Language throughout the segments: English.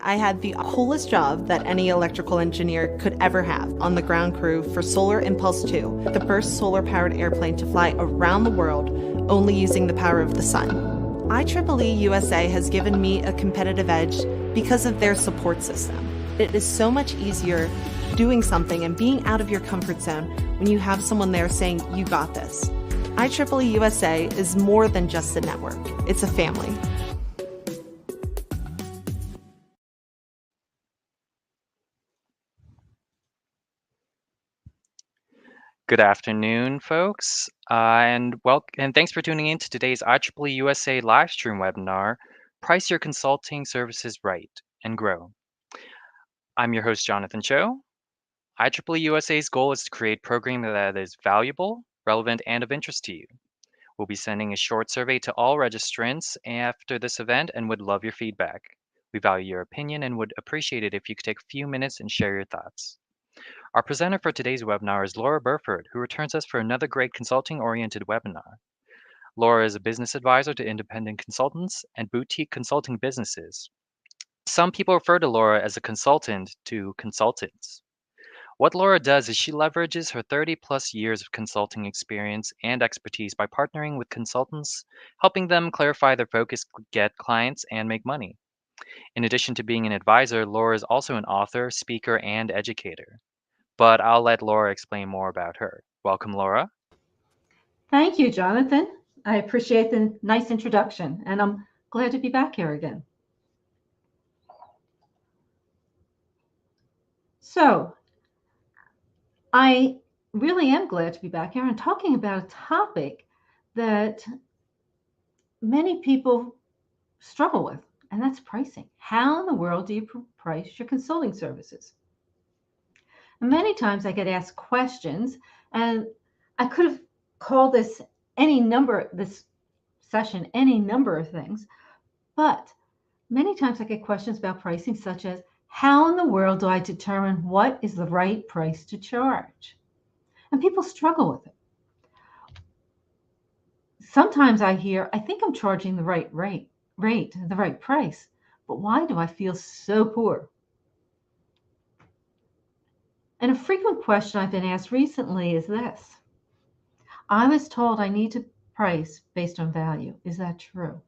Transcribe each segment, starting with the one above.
I had the coolest job that any electrical engineer could ever have on the ground crew for Solar Impulse 2, the first solar-powered airplane to fly around the world only using the power of the sun. IEEE USA has given me a competitive edge because of their support system. It is so much easier doing something and being out of your comfort zone when you have someone there saying, "You got this." IEEE USA is more than just a network, it's a family. Good afternoon, folks, and thanks for tuning in to today's IEEE USA live stream webinar, Price Your Consulting Services Right and Grow. I'm your host, Jonathan Cho. IEEE USA's goal is to create programming that is valuable, relevant, and of interest to you. We'll be sending a short survey to all registrants after this event and would love your feedback. We value your opinion and would appreciate it if you could take a few minutes and share your thoughts. Our presenter for today's webinar is Laura Burford, who returns us for another great consulting-oriented webinar. Laura is a business advisor to independent consultants and boutique consulting businesses. Some people refer to Laura as a consultant to consultants. What Laura does is she leverages her 30 plus years of consulting experience and expertise by partnering with consultants, helping them clarify their focus, get clients, and make money. In addition to being an advisor, Laura is also an author, speaker, and educator. But I'll let Laura explain more about her. Welcome, Laura. Thank you, Jonathan. I appreciate the nice introduction, and I'm glad to be back here again. So, I really am glad to be back here and talking about a topic that many people struggle with, and that's pricing. How in the world do you price your consulting services? And many times I get asked questions, and I could have called this session any number of things, but many times I get questions about pricing, such as, how in the world do I determine what is the right price to charge? And people struggle with it. Sometimes I hear, I think I'm charging the right rate, the right price, but why do I feel so poor? And a frequent question I've been asked recently is this. I was told I need to price based on value. Is that true?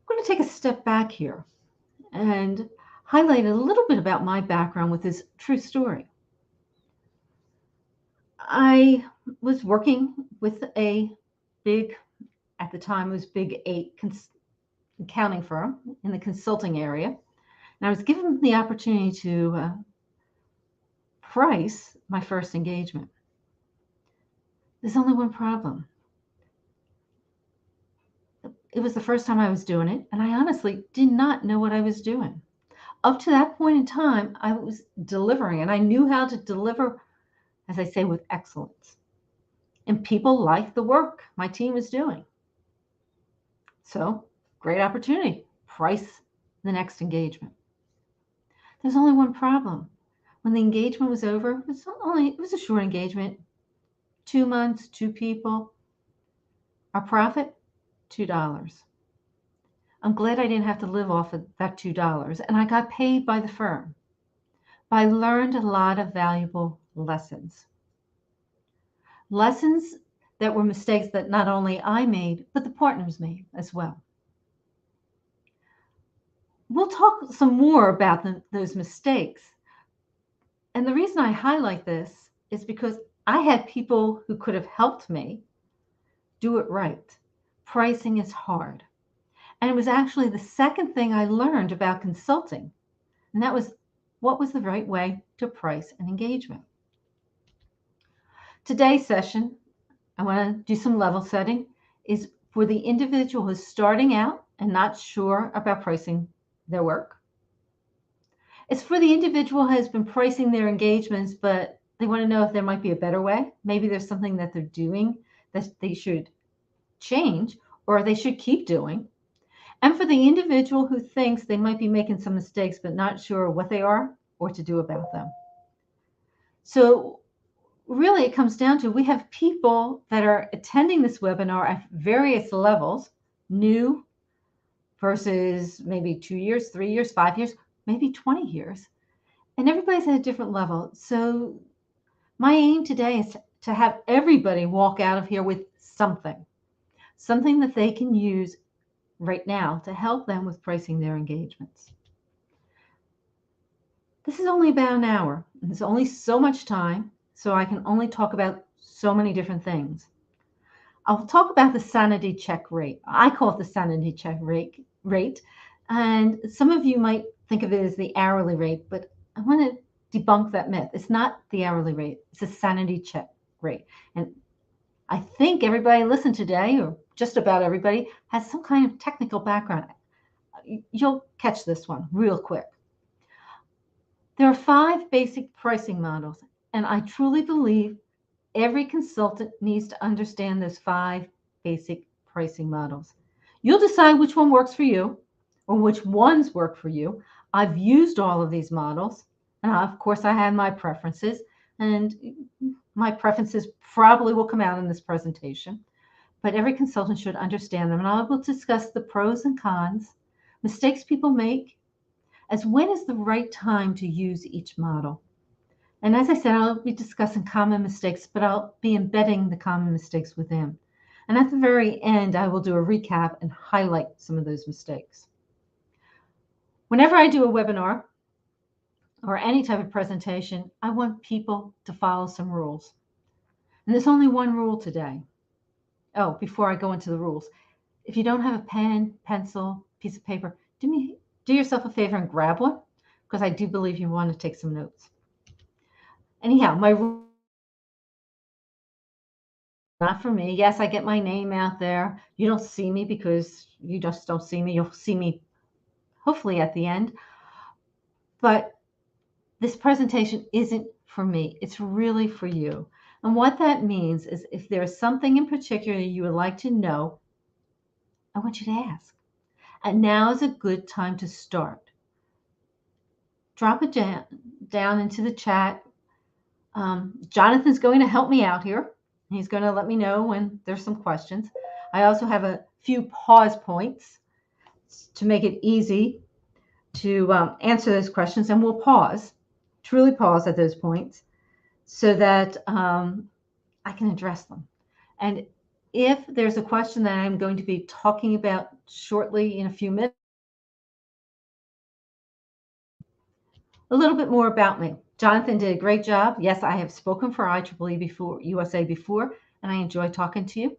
I'm going to take a step back here and highlight a little bit about my background with this true story. I was working with a big, at the time it was Big 8 accounting firm in the consulting area. And I was given the opportunity to price my first engagement. There's only one problem. It was the first time I was doing it, and I honestly did not know what I was doing. Up to that point in time, I was delivering, and I knew how to deliver, as I say, with excellence. And people liked the work my team was doing. So, great opportunity. Price the next engagement. There's only one problem. When the engagement was over, it was a short engagement, 2 months, 2 people. Our profit, $2. I'm glad I didn't have to live off of that $2, and I got paid by the firm. But I learned a lot of valuable lessons. Lessons that were mistakes that not only I made, but the partners made as well. We'll talk some more about those mistakes. And the reason I highlight this is because I had people who could have helped me do it right. Pricing is hard. And it was actually the second thing I learned about consulting. And that was, what was the right way to price an engagement? Today's session, I want to do some level setting, is for the individual who's starting out and not sure about pricing their work. It's for the individual who has been pricing their engagements, but they want to know if there might be a better way. Maybe there's something that they're doing that they should change or they should keep doing. And for the individual who thinks they might be making some mistakes, but not sure what they are or to do about them. So really it comes down to, we have people that are attending this webinar at various levels, new, versus maybe 2 years, 3 years, 5 years, maybe 20 years. And everybody's at a different level. So my aim today is to have everybody walk out of here with something that they can use right now to help them with pricing their engagements. This is only about an hour. And there's only so much time, so I can only talk about so many different things. I'll talk about the sanity check rate. I call it the sanity check rate. And some of you might think of it as the hourly rate, but I want to debunk that myth. It's not the hourly rate. It's a sanity check rate. And I think everybody listened today, or just about everybody, has some kind of technical background. You'll catch this one real quick. There are 5 basic pricing models, and I truly believe every consultant needs to understand those 5 basic pricing models. You'll decide which one works for you or which ones work for you. I've used all of these models, and of course I have my preferences, and my preferences probably will come out in this presentation, but every consultant should understand them, and I will discuss the pros and cons, mistakes people make, as when is the right time to use each model. And as I said, I'll be discussing common mistakes, but I'll be embedding the common mistakes within. And at the very end, I will do a recap and highlight some of those mistakes. Whenever I do a webinar or any type of presentation, I want people to follow some rules. And there's only one rule today. Oh, before I go into the rules, if you don't have a pen, pencil, piece of paper, do yourself a favor and grab one, because I do believe you want to take some notes. Anyhow, my rule, not for me. Yes, I get my name out there. You don't see me because you just don't see me. You'll see me hopefully at the end. But this presentation isn't for me. It's really for you. And what that means is if there's something in particular you would like to know, I want you to ask. And now is a good time to start. Drop it down into the chat. Jonathan's going to help me out here. He's going to let me know when there's some questions. I also have a few pause points to make it easy to answer those questions, and we'll truly pause at those points so that I can address them. And if there's a question that I'm going to be talking about shortly in a few minutes, a little bit more about me. Jonathan did a great job. Yes, I have spoken for IEEE USA before, and I enjoy talking to you.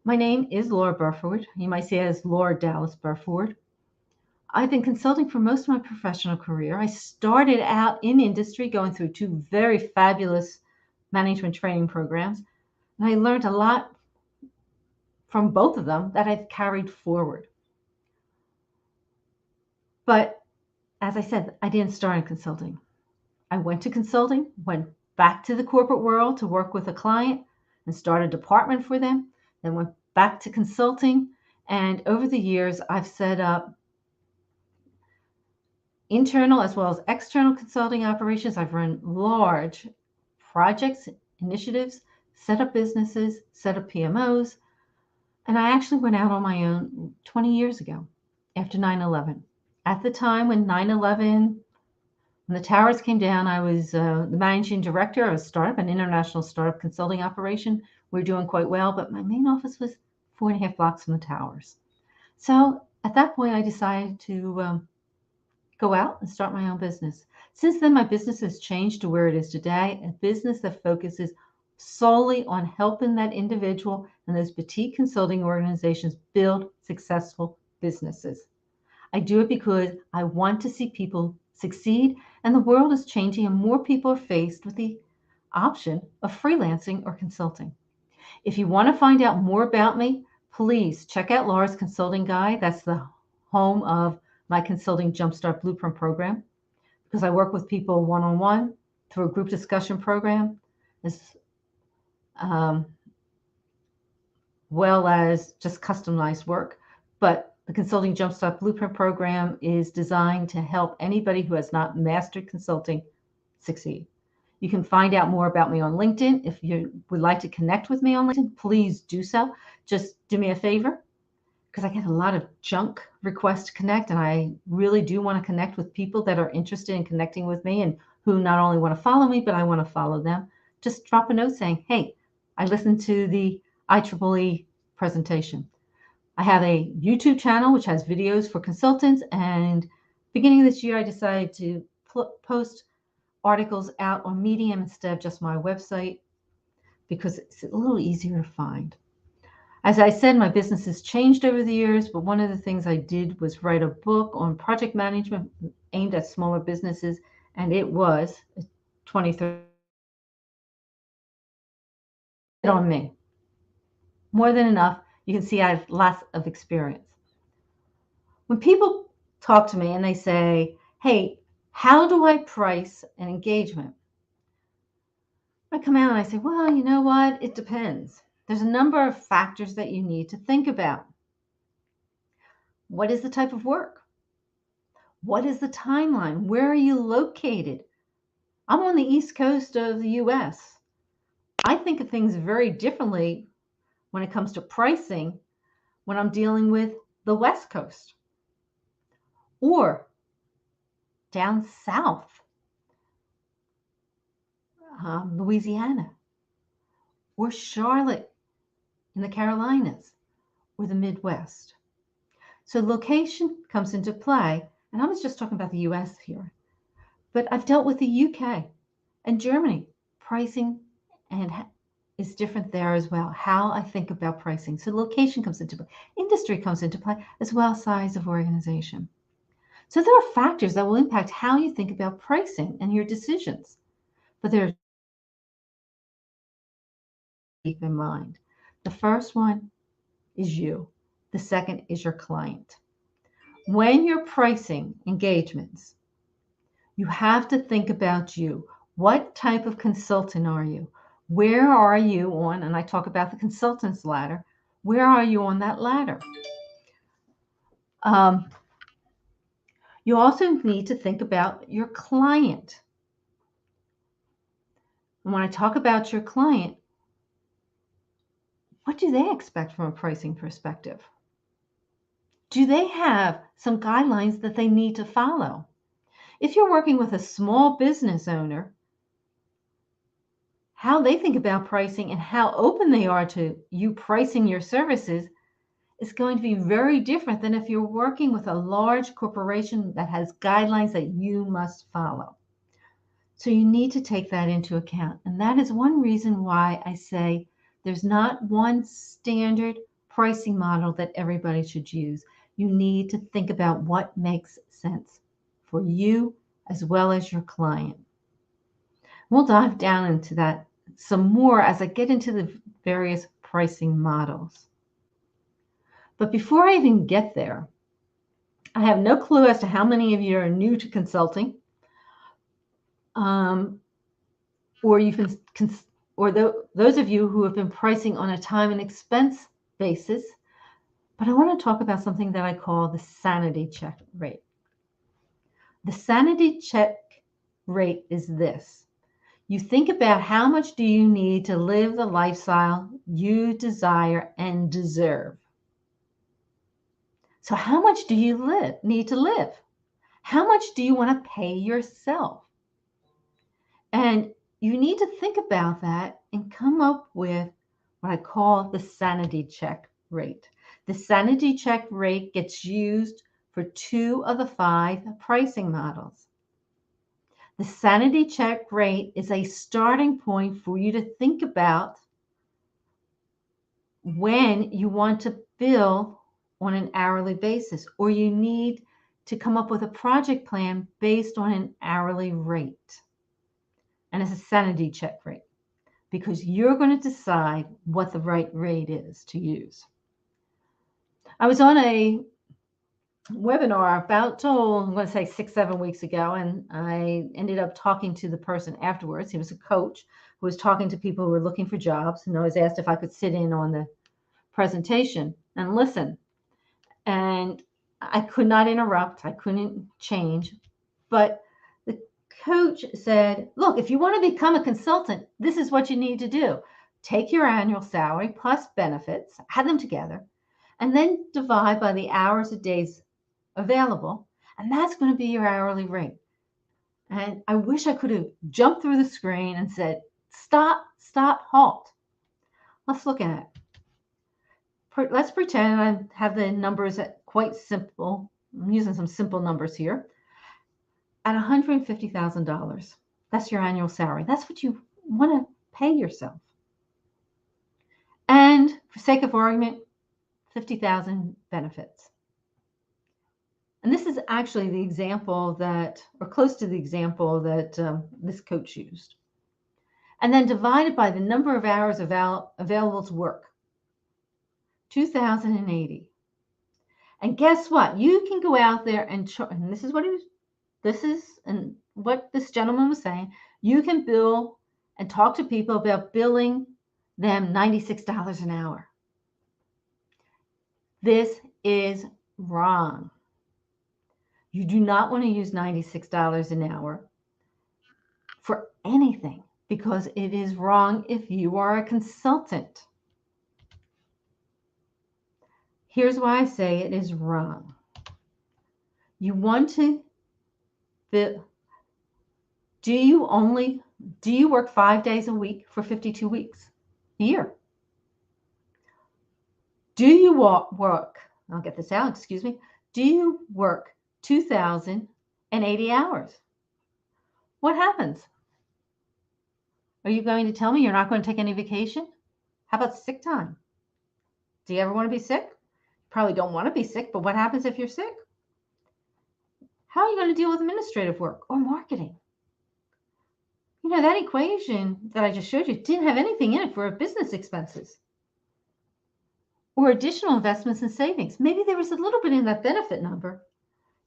My name is Laura Burford. You might say it as Laura Dallas Burford. I've been consulting for most of my professional career. I started out in industry going through 2 very fabulous management training programs, and I learned a lot from both of them that I've carried forward. But as I said, I didn't start in consulting. I went to consulting, went back to the corporate world to work with a client and start a department for them, then went back to consulting. And over the years, I've set up internal as well as external consulting operations. I've run large projects, initiatives, set up businesses, set up PMOs. And I actually went out on my own 20 years ago after 9/11. At the time when 9/11, when the towers came down, I was the managing director of a startup, an international startup consulting operation. We were doing quite well, but my main office was 4.5 blocks from the towers. So at that point, I decided to go out and start my own business. Since then, my business has changed to where it is today, a business that focuses solely on helping that individual and those boutique consulting organizations build successful businesses. I do it because I want to see people succeed, and the world is changing and more people are faced with the option of freelancing or consulting. If you want to find out more about me, please check out Laura's Consulting Guide. That's the home of my Consulting Jumpstart Blueprint program, because I work with people one-on-one through a group discussion program, as well as just customized work. But the Consulting Jumpstart Blueprint program is designed to help anybody who has not mastered consulting succeed. You can find out more about me on LinkedIn. If you would like to connect with me on LinkedIn, please do so. Just do me a favor. because I get a lot of junk requests to connect, and I really do want to connect with people that are interested in connecting with me and who not only want to follow me, but I want to follow them. Just drop a note saying, hey, I listened to the IEEE presentation. I have a YouTube channel which has videos for consultants, and beginning of this year, I decided to post articles out on Medium instead of just my website because it's a little easier to find. As I said, my business has changed over the years, but one of the things I did was write a book on project management aimed at smaller businesses, and it was 2013 on me. More than enough. You can see I have lots of experience. When people talk to me and they say, hey, how do I price an engagement? I come out and I say, well, you know what? It depends. There's a number of factors that you need to think about. What is the type of work? What is the timeline? Where are you located? I'm on the East Coast of the US. I think of things very differently when it comes to pricing when I'm dealing with the West Coast or down south, Louisiana, or Charlotte in the Carolinas, or the Midwest. So location comes into play, and I was just talking about the US here, but I've dealt with the UK and Germany. Pricing and is different there as well, how I think about pricing. So location comes into play, industry comes into play, as well as size of organization. So there are factors that will impact how you think about pricing and your decisions, but there are keep in mind. The first one is you. The second is your client. When you're pricing engagements, you have to think about you. What type of consultant are you? Where are you on, and I talk about the consultant's ladder, where are you on that ladder? You also need to think about your client. And when I talk about your client, what do they expect from a pricing perspective? Do they have some guidelines that they need to follow? If you're working with a small business owner, how they think about pricing and how open they are to you pricing your services is going to be very different than if you're working with a large corporation that has guidelines that you must follow. So you need to take that into account. And that is one reason why I say there's not one standard pricing model that everybody should use. You need to think about what makes sense for you as well as your client. We'll dive down into that some more as I get into the various pricing models. But before I even get there, I have no clue as to how many of you are new to consulting, or you've been, those of you who have been pricing on a time and expense basis. But I want to talk about something that I call the sanity check rate. The sanity check rate is this. You think about how much do you need to live the lifestyle you desire and deserve. So how much do you need to live? How much do you want to pay yourself? And you need to think about that and come up with what I call the sanity check rate. The sanity check rate gets used for 2 of the 5 pricing models. The sanity check rate is a starting point for you to think about when you want to bill on an hourly basis, or you need to come up with a project plan based on an hourly rate. And it's a sanity check rate because you're going to decide what the right rate is to use. I was on a webinar about, I'm going to say 6-7 weeks ago, and I ended up talking to the person afterwards. He was a coach who was talking to people who were looking for jobs, and I was asked if I could sit in on the presentation and listen. And I could not interrupt. I couldn't change. But the coach said, look, if you want to become a consultant, this is what you need to do. Take your annual salary plus benefits, add them together, and then divide by the hours of days available, and that's going to be your hourly rate. And I wish I could have jumped through the screen and said, stop, stop, halt. Let's look at it. Let's pretend I have the numbers at quite simple. I'm using some simple numbers here. At $150,000, that's your annual salary. That's what you want to pay yourself. And for sake of argument, 50,000 benefits. And this is actually the example that, or close to the example that this coach used. And then divided by the number of hours available to work, 2,080. And guess what? You can go out there and this is what this gentleman was saying. You can bill and talk to people about billing them $96 an hour. This is wrong. You do not want to use $96 an hour for anything because it is wrong if you are a consultant. Here's why I say it is wrong. You want to do you work 5 days a week for 52 weeks a year? Do you work, I'll get this out, excuse me. Do you work 2,080 hours? What happens? Are you going to tell me you're not going to take any vacation? How about sick time? Do you ever want to be sick? Probably don't want to be sick, but what happens if you're sick? How are you going to deal with administrative work or marketing? You know, that equation that I just showed you didn't have anything in it for business expenses or additional investments and savings. Maybe there was a little bit in that benefit number,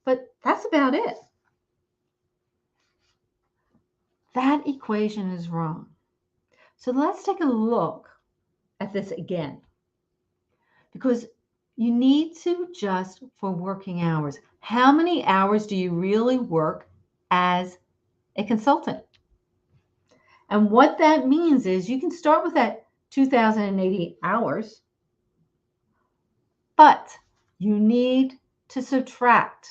but that's about it. That equation is wrong. So let's take a look at this again, because you need to adjust for working hours. How many hours do you really work as a consultant? And what that means is you can start with that 2,080 hours, but you need to subtract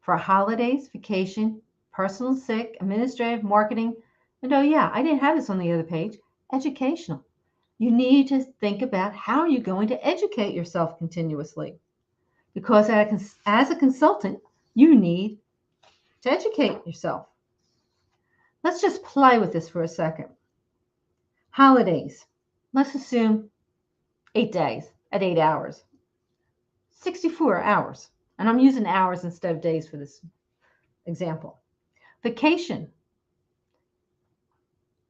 for holidays, vacation, personal sick, administrative, marketing, and oh yeah, I didn't have this on the other page, educational. You need to think about how you're going to educate yourself continuously. Because as a consultant, you need to educate yourself. Let's just play with this for a second. Holidays. Let's assume 8 days at 8 hours. 64 hours. And I'm using hours instead of days for this example. Vacation.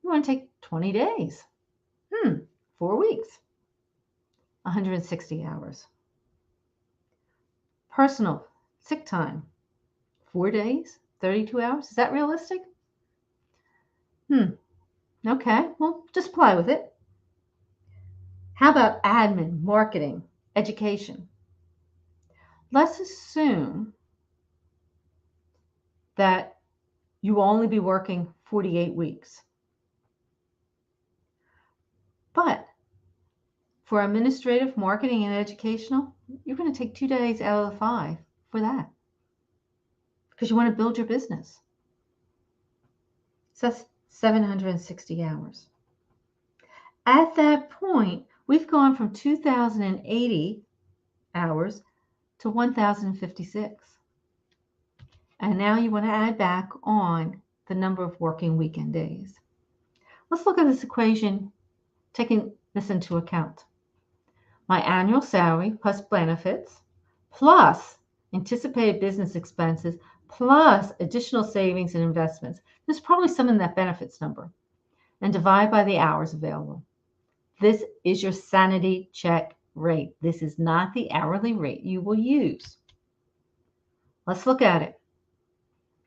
You want to take 20 days. 4 weeks. 160 hours. Personal sick time. 4 days, 32 hours. Is that realistic? Okay, well, just play with it. How about admin, marketing, education? Let's assume that you will only be working 48 weeks. But for administrative, marketing, and educational, you're going to take 2 days out of the 5 for that because you want to build your business. So that's 760 hours. At that point, we've gone from 2,080 hours to 1,056. And now you want to add back on the number of working weekend days. Let's look at this equation, taking this into account. My annual salary plus benefits plus anticipated business expenses plus additional savings and investments. There's probably some in that benefits number. And divide by the hours available. This is your sanity check rate. This is not the hourly rate you will use. Let's look at it.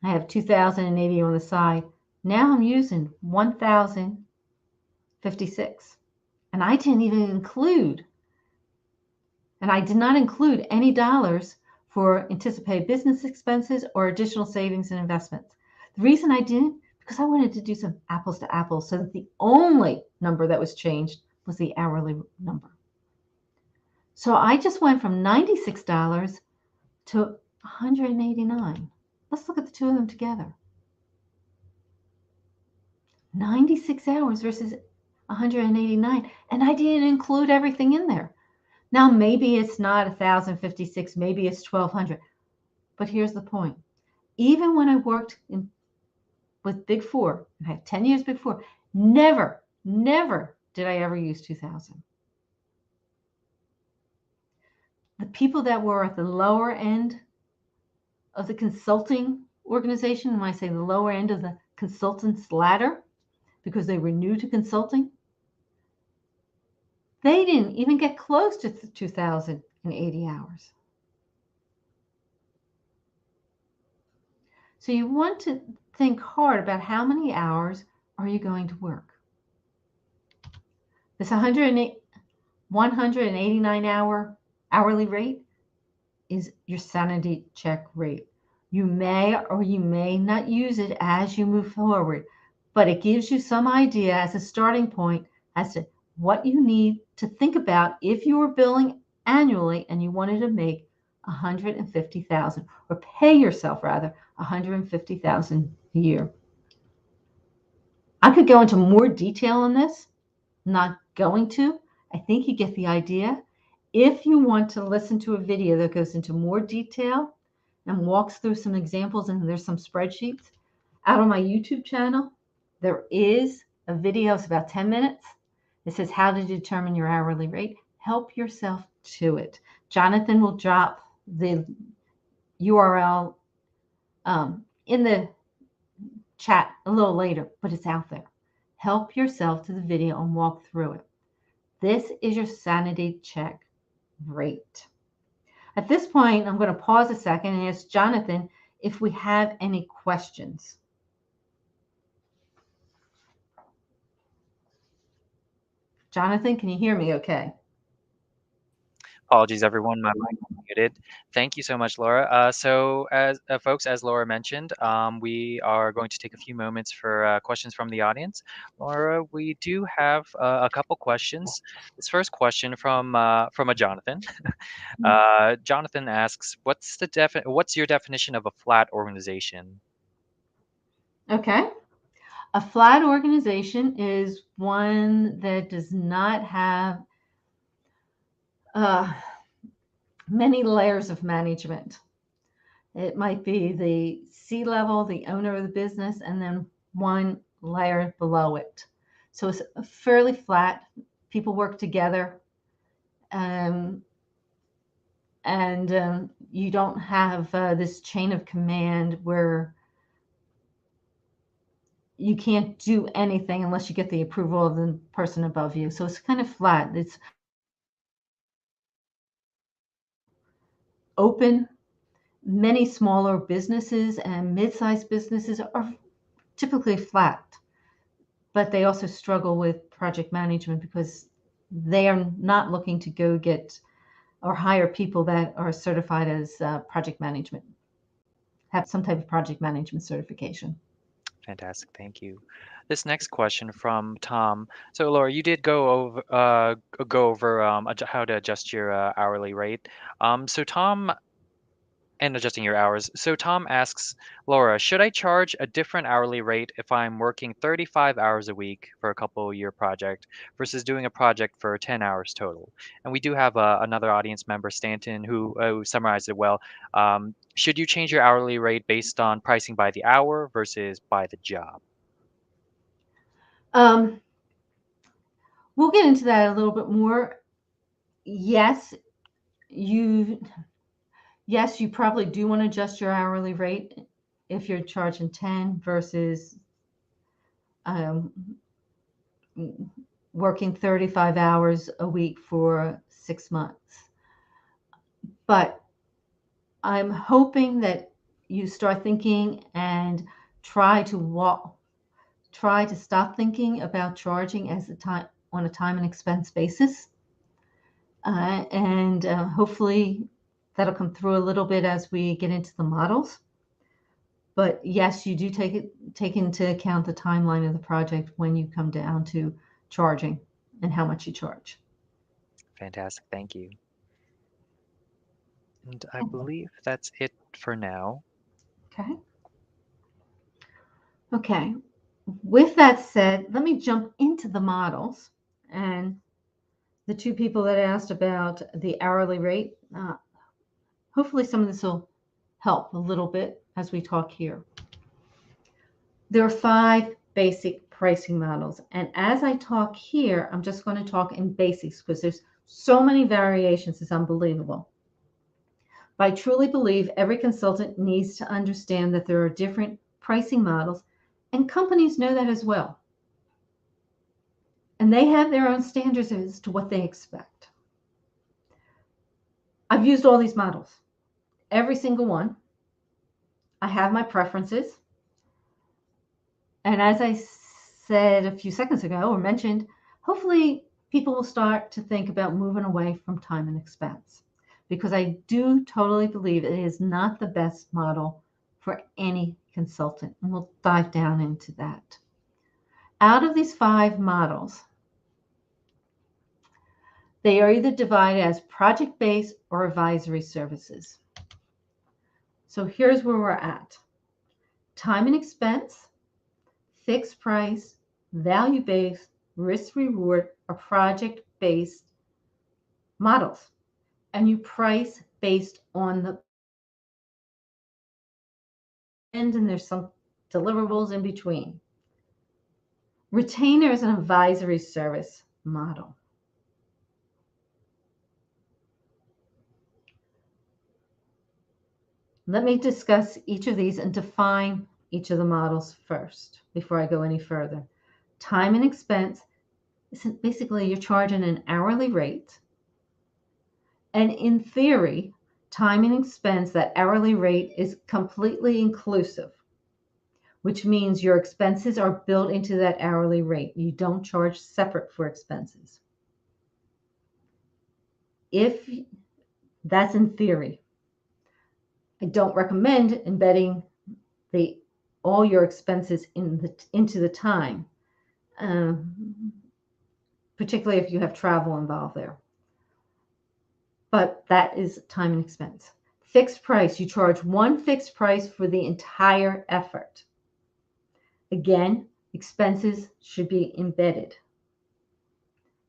I have 2,080 on the side. Now I'm using 1,056. And I didn't even include, and I did not include any dollars for anticipated business expenses or additional savings and investments. The reason I didn't, because I wanted to do some apples to apples so that the only number that was changed was the hourly number. So I just went from $96 to $189. Let's look at the two of them together. 96 hours versus 189, and I didn't include everything in there. Now maybe it's not 1,056, maybe it's 1,200, but here's the point. Even when I worked with Big Four, I had 10 years Big Four, never did I ever use 2,000. The people that were at the lower end of the consulting organization, when I say the lower end of the consultant's ladder, because they were new to consulting, they didn't even get close to 2,080 hours. So you want to think hard about how many hours are you going to work. This 189 hour hourly rate is your sanity check rate. You may or you may not use it as you move forward, but it gives you some idea as a starting point as to what you need to think about if you were billing annually and you wanted to make 150,000 or pay yourself rather 150,000 a year. I could go into more detail on this, not going to. I think you get the idea. If you want to listen to a video that goes into more detail and walks through some examples, and there's some spreadsheets out on my YouTube channel, there is a video. It's about 10 minutes. It says how to determine your hourly rate. Help yourself to it. Jonathan will drop the URL in the chat a little later, but it's out there. Help yourself to the video and walk through it. This is your sanity check rate. At this point, I'm going to pause a second and ask Jonathan if we have any questions. Jonathan, can you hear me okay? Apologies, everyone. My mic was muted. Thank you so much, Laura. So, as folks, as Laura mentioned, we are going to take a few moments for questions from the audience. Laura, we do have a couple questions. This first question from a Jonathan. Jonathan asks, "What's your definition of a flat organization?" Okay. A flat organization is one that does not have many layers of management. It might be the C-level, the owner of the business, and then one layer below it. So it's fairly flat. People work together, and you don't have this chain of command where you can't do anything unless you get the approval of the person above you. So it's kind of flat. It's open. Many smaller businesses and mid-sized businesses are typically flat, but they also struggle with project management because they are not looking to go get or hire people that are certified as project management, have some type of project management certification. Fantastic, thank you. This next question from Tom. So, Laura, you did go over how to adjust your hourly rate. So Tom and adjusting your hours. So Tom asks, Laura, should I charge a different hourly rate if I'm working 35 hours a week for a couple year project versus doing a project for 10 hours total? And we do have another audience member, Stanton, who summarized it well. Should you change your hourly rate based on pricing by the hour versus by the job? We'll get into that a little bit more. Yes, you probably do want to adjust your hourly rate if you're charging 10 versus working 35 hours a week for 6 months. But I'm hoping that you start thinking and try to stop thinking about charging on a time and expense basis. And hopefully that'll come through a little bit as we get into the models. But yes, you do take into account the timeline of the project when you come down to charging and how much you charge. Fantastic, thank you. And I believe that's it for now. Okay. Okay. With that said, let me jump into the models. And the two people that asked about the hourly rate, hopefully some of this will help a little bit as we talk here. There are 5 basic pricing models. And as I talk here, I'm just going to talk in basics because there's so many variations, it's unbelievable. But I truly believe every consultant needs to understand that there are different pricing models, and companies know that as well. And they have their own standards as to what they expect. I've used all these models, every single one. I have my preferences. And as I said a few seconds ago or mentioned, hopefully people will start to think about moving away from time and expense, because I do totally believe it is not the best model for any consultant. And we'll dive down into that. Out of these 5 models, they are either divided as project-based or advisory services. So here's where we're at. Time and expense, fixed price, value-based, risk-reward, or project-based models. And you price based on the end, and there's some deliverables in between. Retainer is an advisory service model. Let me discuss each of these and define each of the models first before I go any further. Time and expense is basically you're charging an hourly rate. And in theory, time and expense, that hourly rate is completely inclusive, which means your expenses are built into that hourly rate. You don't charge separate for expenses. If that's in theory, I don't recommend embedding all your expenses into the time, particularly if you have travel involved there. But that is time and expense. Fixed price, you charge one fixed price for the entire effort. Again, expenses should be embedded.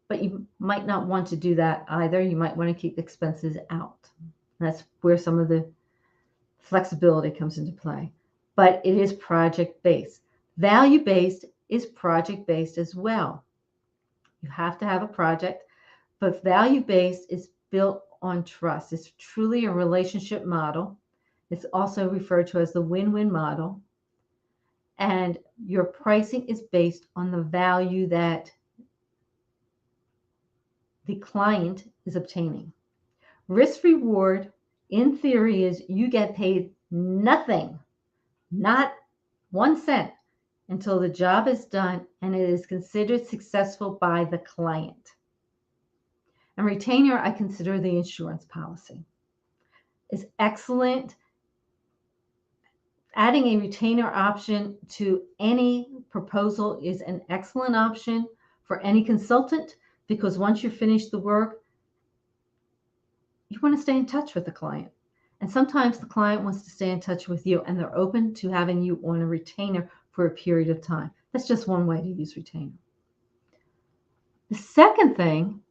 But you might not want to do that either. You might want to keep expenses out. That's where some of the flexibility comes into play. But it is project-based. Value-based is project-based as well. You have to have a project, but value-based is built on trust. It's truly a relationship model. It's also referred to as the win-win model. And your pricing is based on the value that the client is obtaining. Risk reward, in theory, is you get paid nothing, not 1 cent, until the job is done and it is considered successful by the client. And retainer, I consider the insurance policy. Is excellent. Adding a retainer option to any proposal is an excellent option for any consultant, because once you finish the work, you want to stay in touch with the client. And sometimes the client wants to stay in touch with you, and they're open to having you on a retainer for a period of time. That's just one way to use retainer. The second thing,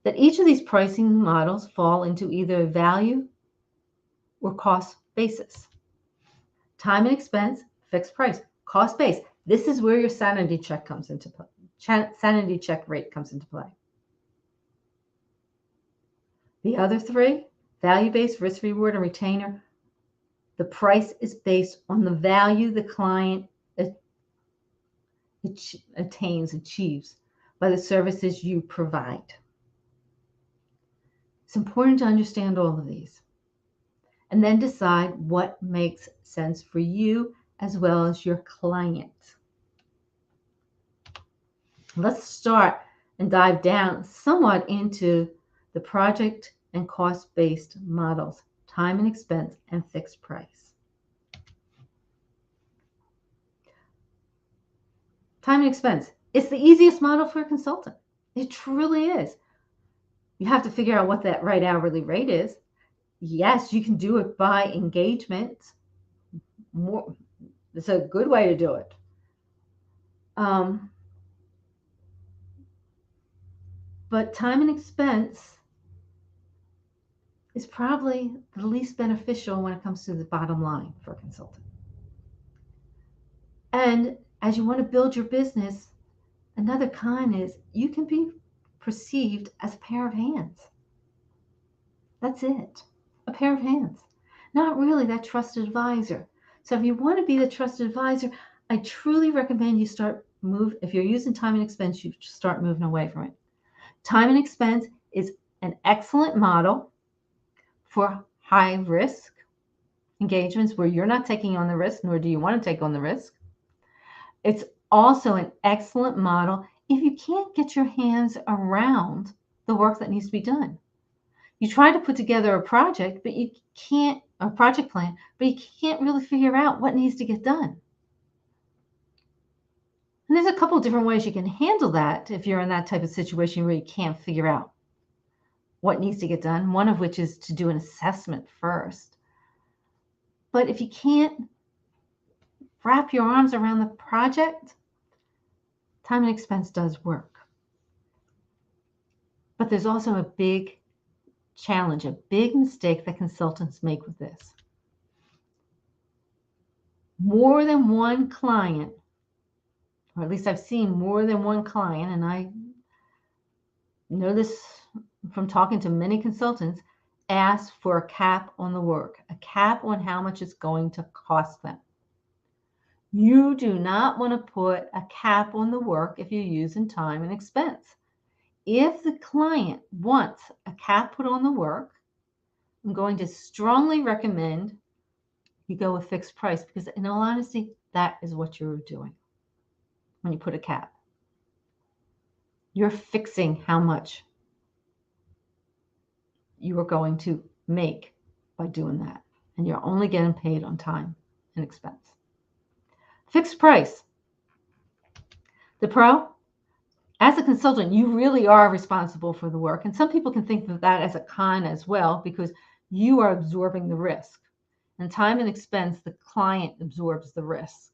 that each of these pricing models fall into either a value or cost basis. Time and expense, fixed price. Cost base, this is where your sanity check comes into play. Sanity check rate comes into play. The other 3, value-based, risk-reward, and retainer, the price is based on the value the client achieves by the services you provide. It's important to understand all of these and then decide what makes sense for you as well as your client. Let's start and dive down somewhat into the project and cost-based models, time and expense, and fixed price. Time and expense. It's the easiest model for a consultant. It truly is. You have to figure out what that right hourly rate is. Yes, you can do it by engagement. More, it's a good way to do it. But time and expense is probably the least beneficial when it comes to the bottom line for a consultant. And as you want to build your business, another con is you can be perceived as a pair of hands. That's it. A pair of hands. Not really that trusted advisor. So if you want to be the trusted advisor, I truly recommend you if you're using time and expense, you start moving away from it. Time and expense is an excellent model for high risk engagements where you're not taking on the risk, nor do you want to take on the risk. It's also an excellent model if you can't get your hands around the work that needs to be done. You try to put together a project, but you can't, a project plan, but you can't really figure out what needs to get done. And there's a couple of different ways you can handle that if you're in that type of situation where you can't figure out what needs to get done, one of which is to do an assessment first. But if you can't wrap your arms around the project, time and expense does work. But there's also a big challenge, a big mistake that consultants make with this. More than one client, or at least I've seen more than one client, and I know this from talking to many consultants, ask for a cap on the work, a cap on how much it's going to cost them. You do not want to put a cap on the work if you're using time and expense. If the client wants a cap put on the work, I'm going to strongly recommend you go with fixed price because in all honesty, that is what you're doing when you put a cap. You're fixing how much you are going to make by doing that. And you're only getting paid on time and expense. Fixed price. The pro, as a consultant, you really are responsible for the work. And some people can think of that as a con as well because you are absorbing the risk. And time and expense, the client absorbs the risk.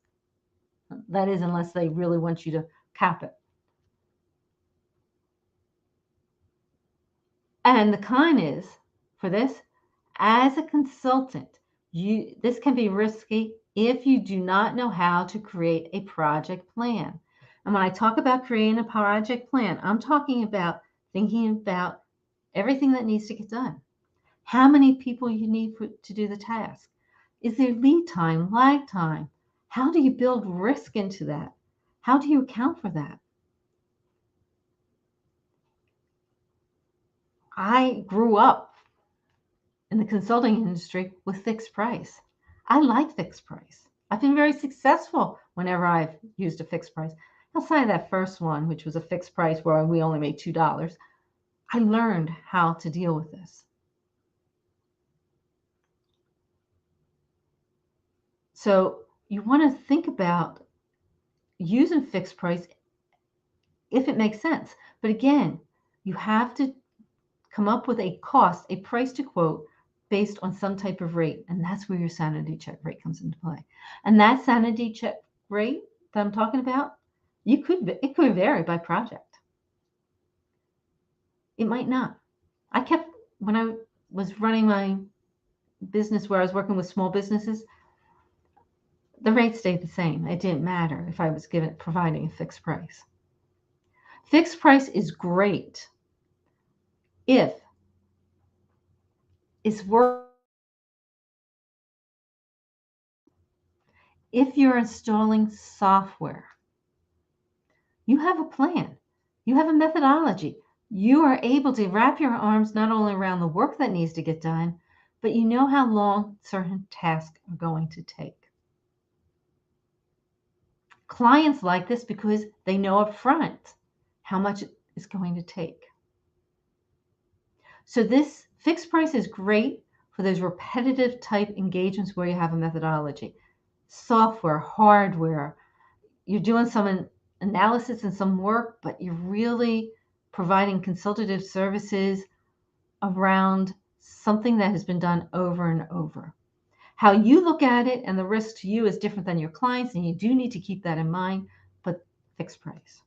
That is, unless they really want you to cap it. And the con is, for this, as a consultant, this can be risky if you do not know how to create a project plan. And when I talk about creating a project plan, I'm talking about thinking about everything that needs to get done. How many people you need to do the task? Is there lead time, lag time? How do you build risk into that? How do you account for that? I grew up in the consulting industry with fixed price. I like fixed price. I've been very successful whenever I've used a fixed price. Outside of that first one, which was a fixed price where we only made $2, I learned how to deal with this. So you want to think about using fixed price if it makes sense. But again, you have to come up with a cost, a price to quote based on some type of rate. And that's where your sanity check rate comes into play. And that sanity check rate that I'm talking about, it could vary by project. It might not. When I was running my business where I was working with small businesses, the rate stayed the same. It didn't matter if I was providing a fixed price. Fixed price is great if it's if you're installing software. You have a plan. You have a methodology. You are able to wrap your arms not only around the work that needs to get done, but you know how long certain tasks are going to take. Clients like this because they know up front how much it's going to take. So this fixed price is great for those repetitive type engagements where you have a methodology. Software, hardware, you're doing some analysis and some work, but you're really providing consultative services around something that has been done over and over. How you look at it and the risk to you is different than your clients, and you do need to keep that in mind, but fixed price.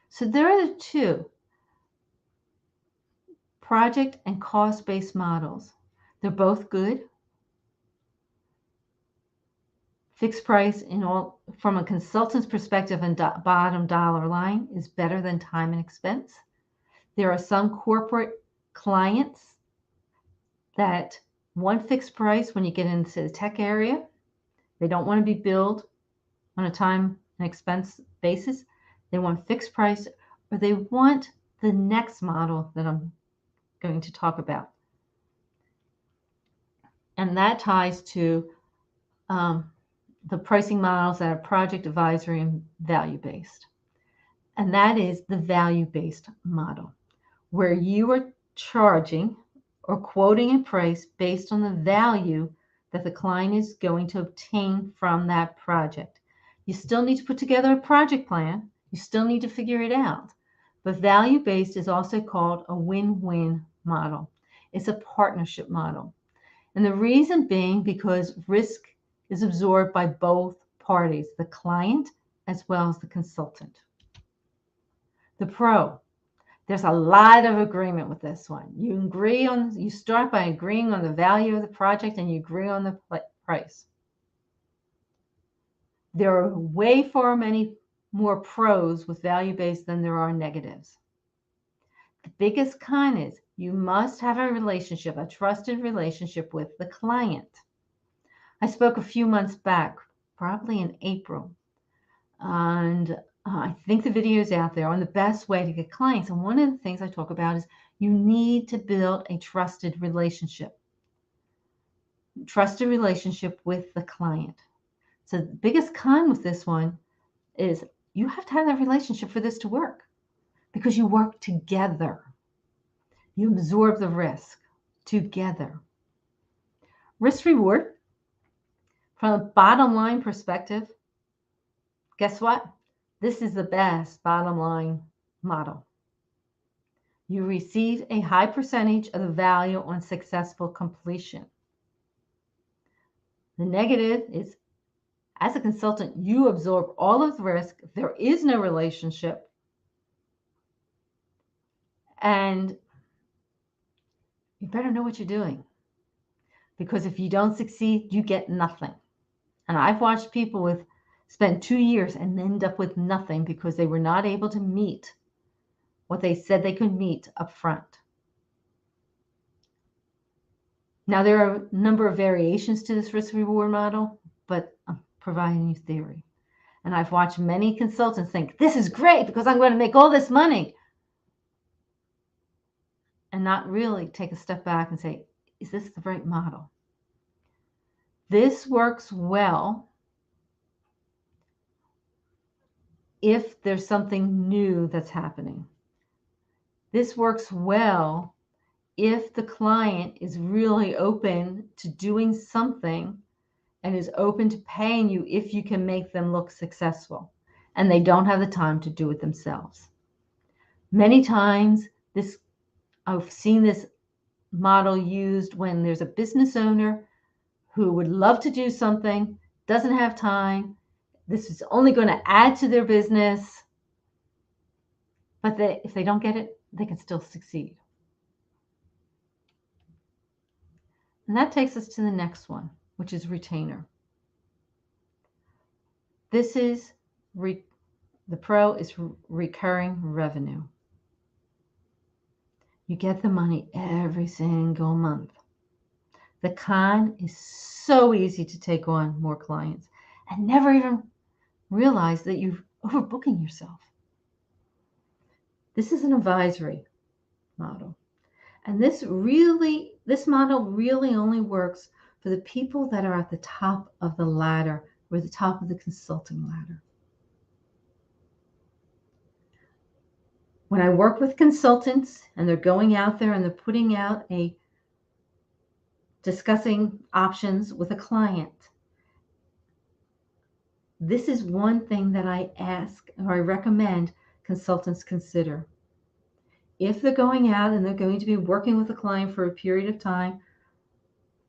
So there are the two, project and cost-based models. They're both good. Fixed price from a consultant's perspective and bottom dollar line is better than time and expense. There are some corporate clients that want fixed price when you get into the tech area. They don't want to be billed on a time and expense basis. They want fixed price, or they want the next model that I'm going to talk about. And that ties to the pricing models that are project advisory and value-based. And that is the value-based model, where you are charging or quoting a price based on the value that the client is going to obtain from that project. You still need to put together a project plan. You still need to figure it out. But value-based is also called a win-win model. It's a partnership model. And the reason being because risk is absorbed by both parties, the client as well as the consultant. The pro, there's a lot of agreement with this one. You start by agreeing on the value of the project and you agree on the price. There are way far many more pros with value-based than there are negatives. The biggest con is you must have a relationship, a trusted relationship with the client. I spoke a few months back, probably in April, and I think the video is out there on the best way to get clients. And one of the things I talk about is you need to build a trusted relationship with the client. So the biggest con with this one is you have to have that relationship for this to work because you work together. You absorb the risk together. Risk reward. From a bottom line perspective, guess what? This is the best bottom line model. You receive a high percentage of the value on successful completion. The negative is, as a consultant, you absorb all of the risk. There is no relationship. And you better know what you're doing. Because if you don't succeed, you get nothing. And I've watched people spend 2 years and end up with nothing because they were not able to meet what they said they could meet up front. Now, there are a number of variations to this risk-reward model, but I'm providing you theory. And I've watched many consultants think, this is great because I'm going to make all this money. And not really take a step back and say, is this the right model? This works well if there's something new that's happening. This works well if the client is really open to doing something and is open to paying you if you can make them look successful and they don't have the time to do it themselves. Many times I've seen this model used when there's a business owner who would love to do something, doesn't have time. This is only going to add to their business. But if they don't get it, they can still succeed. And that takes us to the next one, which is retainer. This is, the pro is recurring revenue. You get the money every single month. The con is so easy to take on more clients and never even realize that you're overbooking yourself. This is an advisory model. And this model really only works for the people that are at the top of the ladder or the top of the consulting ladder. When I work with consultants and they're going out there and they're putting out discussing options with a client, this is one thing that I ask or I recommend consultants consider. If they're going out and they're going to be working with a client for a period of time,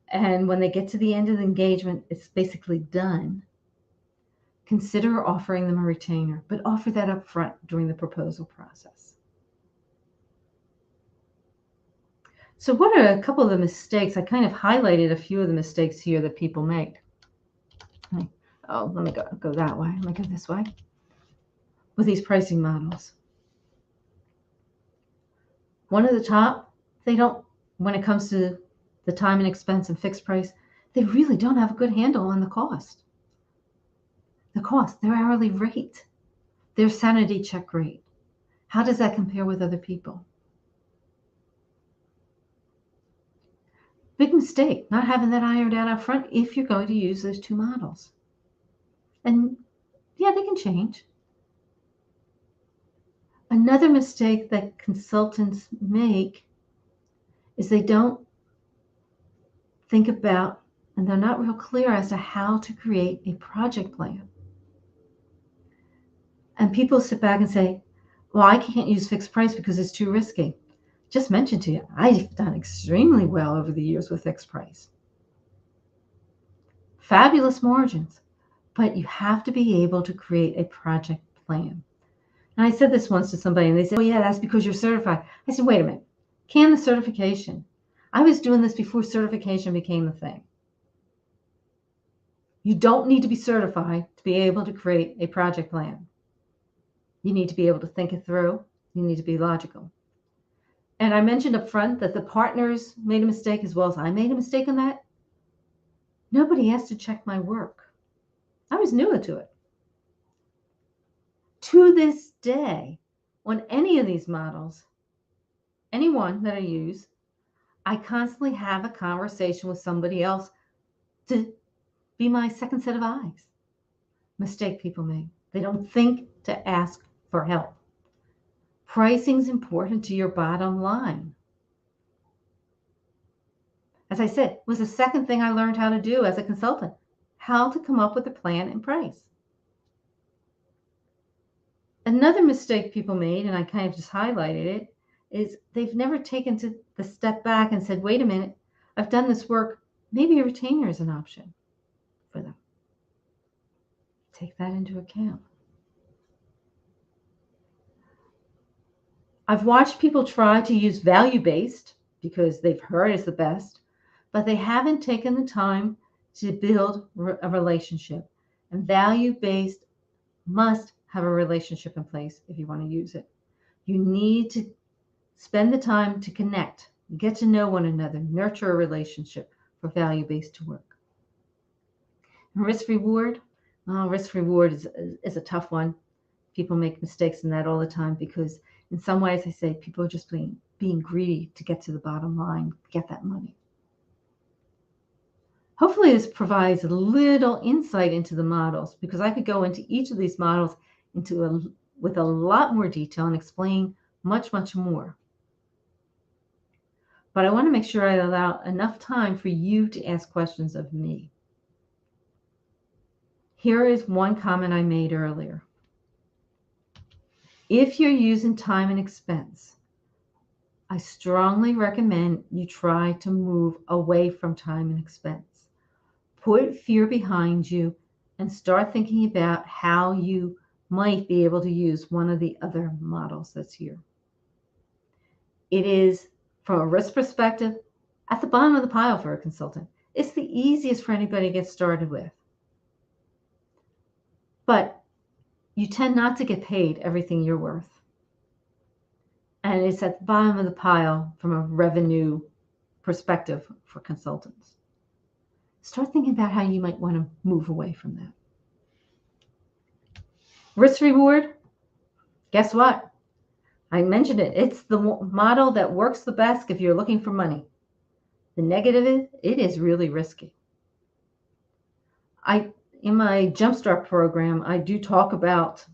and when they get to the end of the engagement, it's basically done, consider offering them a retainer, but offer that up front during the proposal process. So what are a couple of the mistakes? I kind of highlighted a few of the mistakes here that people make. Oh, let me go that way. Let me go this way. With these pricing models. One of the top, when it comes to the time and expense and fixed price, they really don't have a good handle on the cost. Their hourly rate, their sanity check rate. How does that compare with other people? Big mistake, not having that ironed out up front if you're going to use those two models. And yeah, they can change. Another mistake that consultants make is they don't think about, and they're not real clear as to how to create a project plan. And people sit back and say, well, I can't use fixed price because it's too risky. Just mentioned to you, I've done extremely well over the years with fixed price. Fabulous margins, but you have to be able to create a project plan. And I said this once to somebody, and they said, oh yeah, that's because you're certified. I said, wait a minute, can the certification? I was doing this before certification became the thing. You don't need to be certified to be able to create a project plan. You need to be able to think it through. You need to be logical. And I mentioned up front that the partners made a mistake as well as I made a mistake on that. Nobody asked to check my work. I was new to it. To this day, on any of these models, any one that I use, I constantly have a conversation with somebody else to be my second set of eyes. Mistake people make. They don't think to ask for help. Pricing is important to your bottom line. As I said, it was the second thing I learned how to do as a consultant, how to come up with a plan and price. Another mistake people made, and I kind of just highlighted it, is they've never taken the step back and said, wait a minute, I've done this work. Maybe a retainer is an option for them. Take that into account. I've watched people try to use value-based because they've heard it's the best, but they haven't taken the time to build a relationship. And value-based must have a relationship in place if you want to use it. You need to spend the time to connect, get to know one another, nurture a relationship for value-based to work. And risk-reward, risk-reward is a tough one. People make mistakes in that all the time because in some ways, I say people are just being greedy to get to the bottom line, get that money. Hopefully this provides a little insight into the models because I could go into each of these models with a lot more detail and explain much, much more. But I want to make sure I allow enough time for you to ask questions of me. Here is one comment I made earlier. If you're using time and expense, I strongly recommend you try to move away from time and expense. Put fear behind you and start thinking about how you might be able to use one of the other models that's here. It is, from a risk perspective, at the bottom of the pile for a consultant. It's the easiest for anybody to get started with. But you tend not to get paid everything you're worth. And it's at the bottom of the pile from a revenue perspective for consultants. Start thinking about how you might want to move away from that. Risk reward, guess what? I mentioned it. It's the model that works the best if you're looking for money. The negative is it is really risky. In my Jumpstart program, I do talk about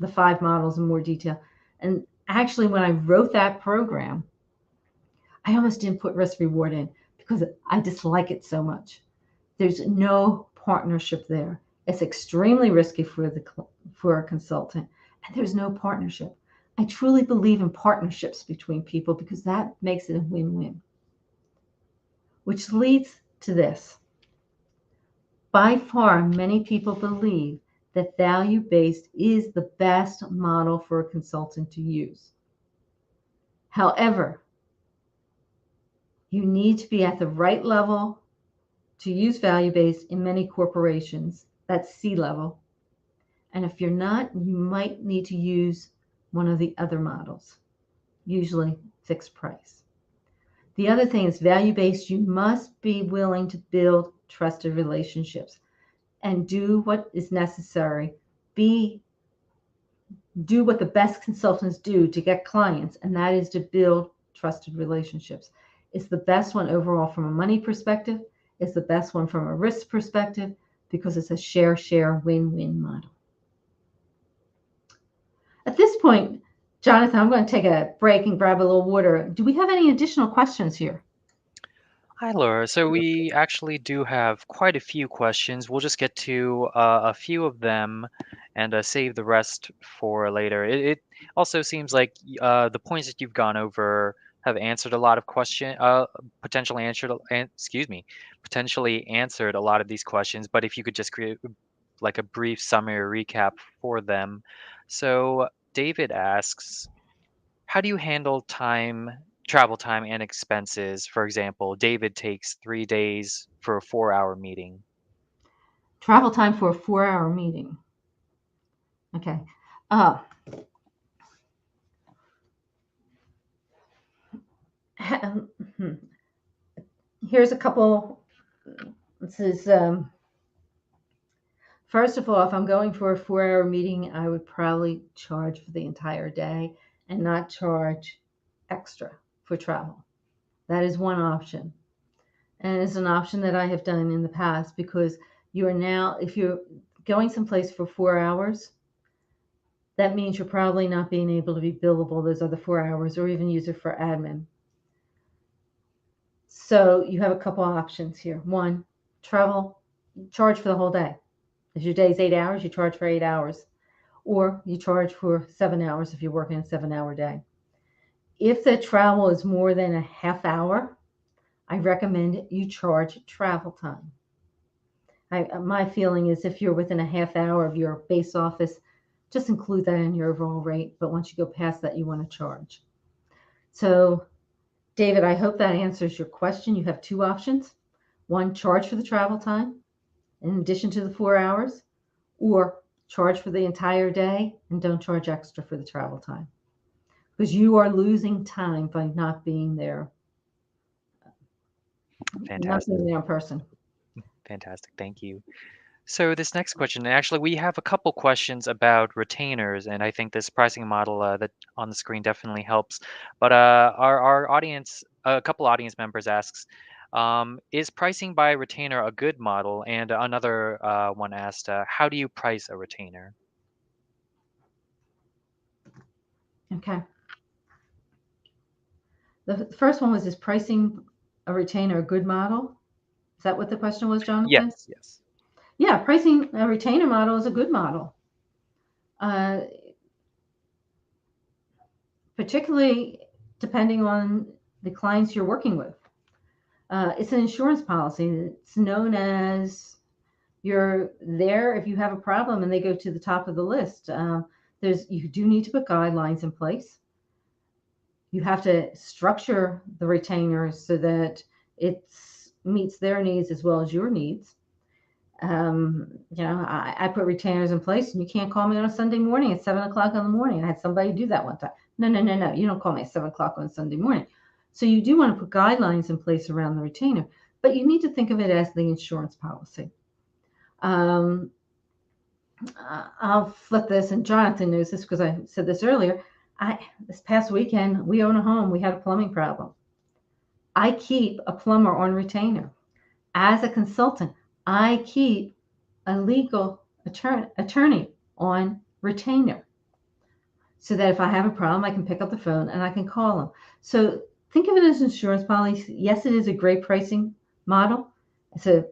the 5 models in more detail. And actually, when I wrote that program, I almost didn't put risk reward in because I dislike it so much. There's no partnership there. It's extremely risky for a consultant, and there's no partnership. I truly believe in partnerships between people because that makes it a win-win. Which leads to this. By far, many people believe that value-based is the best model for a consultant to use. However, you need to be at the right level to use value-based in many corporations. That's C-level. And if you're not, you might need to use one of the other models, usually fixed price. The other thing is value-based, you must be willing to build trusted relationships and do what is necessary. Do what the best consultants do to get clients, and that is to build trusted relationships. It's the best one overall from a money perspective. It's the best one from a risk perspective because it's a share, win-win model. At this point, Jonathan, I'm going to take a break and grab a little water. Do we have any additional questions here? Hi, Laura. So we actually do have quite a few questions. We'll just get to a few of them and save the rest for later. It also seems like the points that you've gone over have answered a lot of potentially answered, potentially answered a lot of these questions. But if you could just create like a brief summary recap for them. So David asks, how do you handle travel time, and expenses? For example, David takes 3 days for a 4-hour meeting. Travel time for a 4-hour meeting. Okay. Here's a couple. This is first of all, if I'm going for a 4-hour meeting, I would probably charge for the entire day and not charge extra for travel. That is one option. And it's an option that I have done in the past because you are now, if you're going someplace for 4 hours, that means you're probably not being able to be billable those other 4 hours or even use it for admin. So you have a couple options here. One, travel, charge for the whole day. If your day is 8 hours, you charge for 8 hours. Or you charge for 7 hours if you're working a 7-hour day. If the travel is more than a half hour, I recommend you charge travel time. My feeling is if you're within a half hour of your base office, just include that in your overall rate. But once you go past that, you want to charge. So, David, I hope that answers your question. You have two options. One, charge for the travel time in addition to the 4 hours, or charge for the entire day and don't charge extra for the travel time because you are losing time by not being there. Fantastic. Not being there in person. Fantastic. Thank you. So this next question, actually, we have a couple questions about retainers, and I think this pricing model that on the screen definitely helps. But our audience, a couple audience members asks, is pricing by retainer a good model? And another one asked, how do you price a retainer? Okay. The first one was, is pricing a retainer a good model? Is that what the question was, Jonathan? Yes. Yeah, pricing a retainer model is a good model. Particularly depending on the clients you're working with. It's an insurance policy. It's known as you're there if you have a problem and they go to the top of the list. You do need to put guidelines in place. You have to structure the retainers so that it meets their needs as well as your needs. I put retainers in place, and you can't call me on a Sunday morning at 7:00 in the morning. I had somebody do that one time. No. You don't call me at 7:00 on a Sunday morning. So you do want to put guidelines in place around the retainer, but you need to think of it as the insurance policy. I'll flip this, and Jonathan knows this because I said this earlier. This past weekend, we own a home. We had a plumbing problem. I keep a plumber on retainer. As a consultant, I keep a legal attorney on retainer so that if I have a problem, I can pick up the phone and I can call them. So think of it as insurance policy. Yes, it is a great pricing model. It's a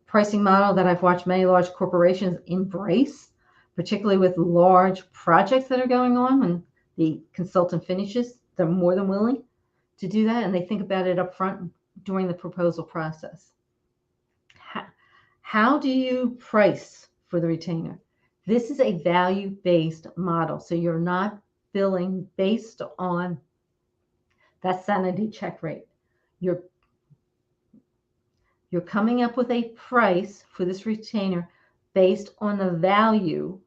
pricing model that I've watched many large corporations embrace, particularly with large projects that are going on when the consultant finishes, they're more than willing to do that, and they think about it up front during the proposal process. How do you price for the retainer? This is a value-based model, so you're not billing based on that sanity check rate. You're coming up with a price for this retainer based on the value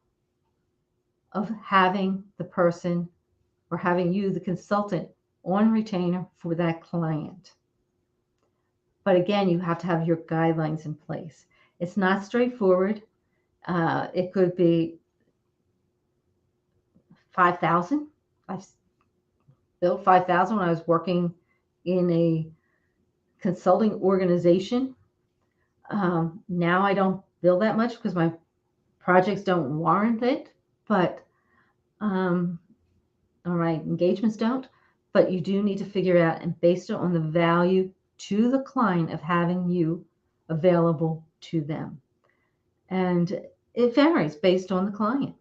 of having the person or having you, the consultant, on retainer for that client. But again, you have to have your guidelines in place. It's not straightforward. It could be 5,000. I've billed 5,000 when I was working in a consulting organization. Now I don't bill that much because my projects don't warrant it, but or my engagements don't. But you do need to figure out and based on the value to the client of having you available to them. And it varies based on the client.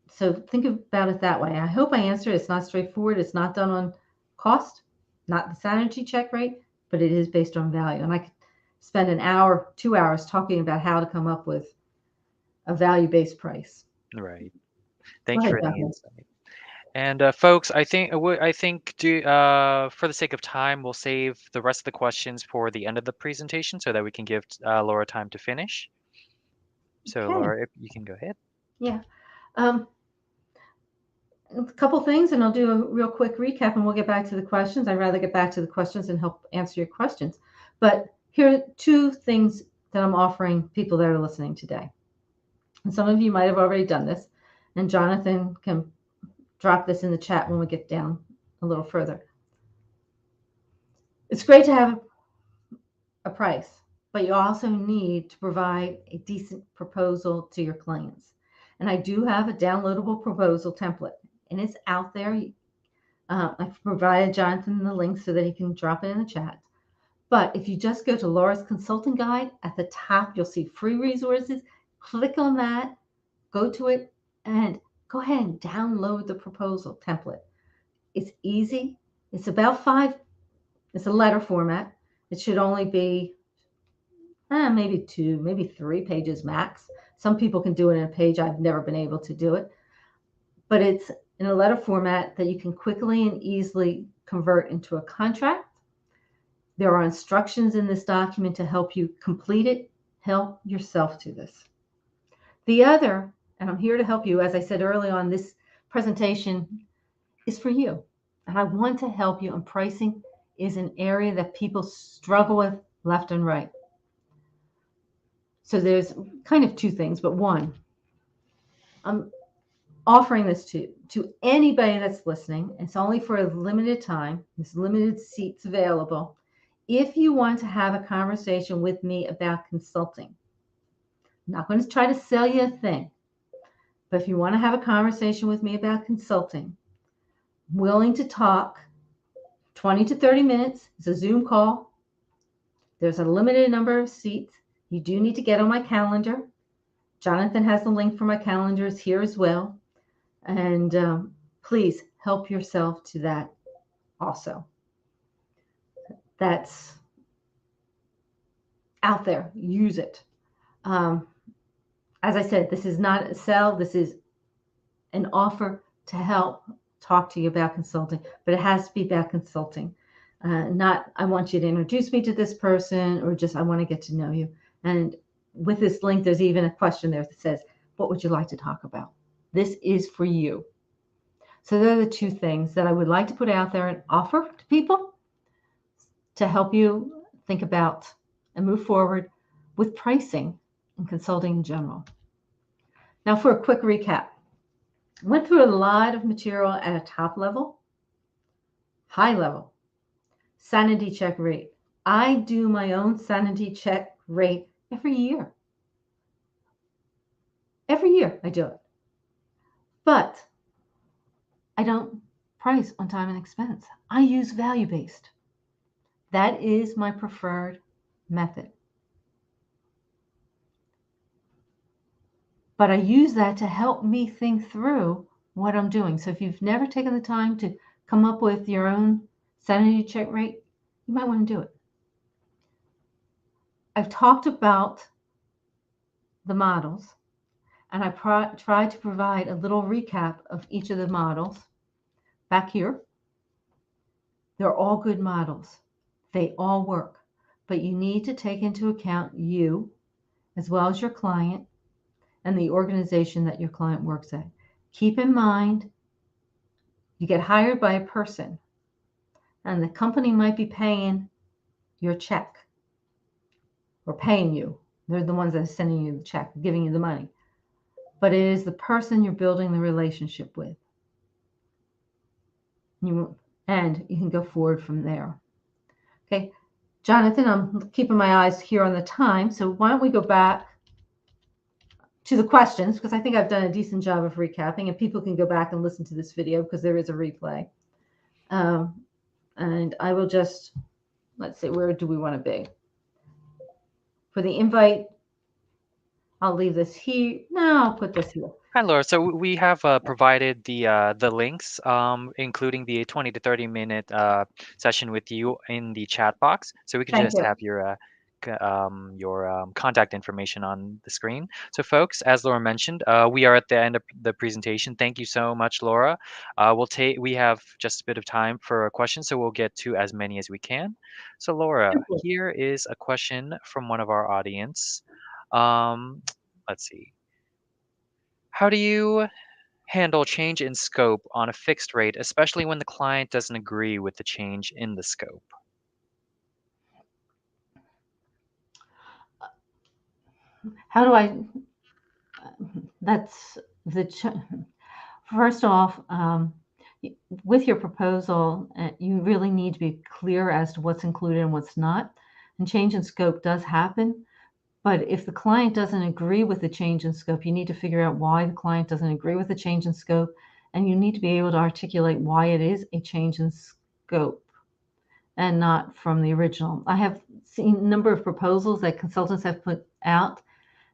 So think about it that way. I hope I answered. It's not straightforward. It's not done on cost, not the sanity check rate, but it is based on value. And I could spend an hour, 2 hours talking about how to come up with a value-based price. Right. Go Thank you ahead, for the Bethany. insight. And folks, I think for the sake of time, we'll save the rest of the questions for the end of the presentation so that we can give Laura time to finish. So Okay. Laura, if you can go ahead. Yeah. A couple things, and I'll do a real quick recap, and we'll get back to the questions. I'd rather get back to the questions and help answer your questions. But here are two things that I'm offering people that are listening today. And some of you might have already done this, and Jonathan can drop this in the chat when we get down a little further. It's great to have a price, but you also need to provide a decent proposal to your clients. And I do have a downloadable proposal template, and it's out there. I've provided Jonathan the link so that he can drop it in the chat. But if you just go to Laura's Consulting Guide, at the top, you'll see free resources. Click on that, go to it, and go ahead and download the proposal template. It's easy. It's about it's a letter format. It should only be maybe 2, maybe 3 pages max. Some people can do it in a page. I've never been able to do it. But it's in a letter format that you can quickly and easily convert into a contract. There are instructions in this document to help you complete it. Help yourself to this. The other, and I'm here to help you, as I said early on, this presentation is for you. And I want to help you, and pricing is an area that people struggle with left and right. So there's kind of 2 things, but one, I'm offering this to anybody that's listening. It's only for a limited time. There's limited seats available. If you want to have a conversation with me about consulting, I'm not going to try to sell you a thing, but if you want to have a conversation with me about consulting, I'm willing to talk 20 to 30 minutes. It's a Zoom call. There's a limited number of seats. You do need to get on my calendar. Jonathan has the link for my calendars here as well. And please help yourself to that also. That's out there. Use it. As I said, this is not a sell. This is an offer to help talk to you about consulting, but it has to be about consulting. Not, I want you to introduce me to this person, or just, I want to get to know you. And with this link, there's even a question there that says, what would you like to talk about? This is for you. So they're the 2 things that I would like to put out there and offer to people to help you think about and move forward with pricing and consulting in general. Now for a quick recap. Went through a lot of material at a top level, high level, sanity check rate. I do my own sanity check rate every year. Every year I do it. But I don't price on time and expense. I use value-based. That is my preferred method. But I use that to help me think through what I'm doing. So if you've never taken the time to come up with your own sanity check rate, you might want to do it. I've talked about the models, and I try to provide a little recap of each of the models back here. They're all good models. They all work, but you need to take into account you as well as your client and the organization that your client works at. Keep in mind, you get hired by a person, and the company might be paying your check or paying you. They're the ones that are sending you the check, giving you the money. But it is the person you're building the relationship with. And you can go forward from there. Okay, Jonathan, I'm keeping my eyes here on the time, so why don't we go back to the questions, because I think I've done a decent job of recapping, and people can go back and listen to this video because there is a replay. And I will just, let's see, where do we want to be? For the invite, I'll leave this here. No, I'll put this here. Hi, Laura. So we have provided the links, including the 20 to 30-minute session with you in the chat box. So we can Thank just you. have your contact information on the screen. So folks, as Laura mentioned, we are at the end of the presentation. Thank you so much, Laura. We have just a bit of time for a question, so we'll get to as many as we can. So Laura, here is a question from one of our audience. Let's see. How do you handle change in scope on a fixed rate, especially when the client doesn't agree with the change in the scope? How do I, that's first off, with your proposal, you really need to be clear as to what's included and what's not. And change in scope does happen. But if the client doesn't agree with the change in scope, you need to figure out why the client doesn't agree with the change in scope. And you need to be able to articulate why it is a change in scope and not from the original. I have seen a number of proposals that consultants have put out,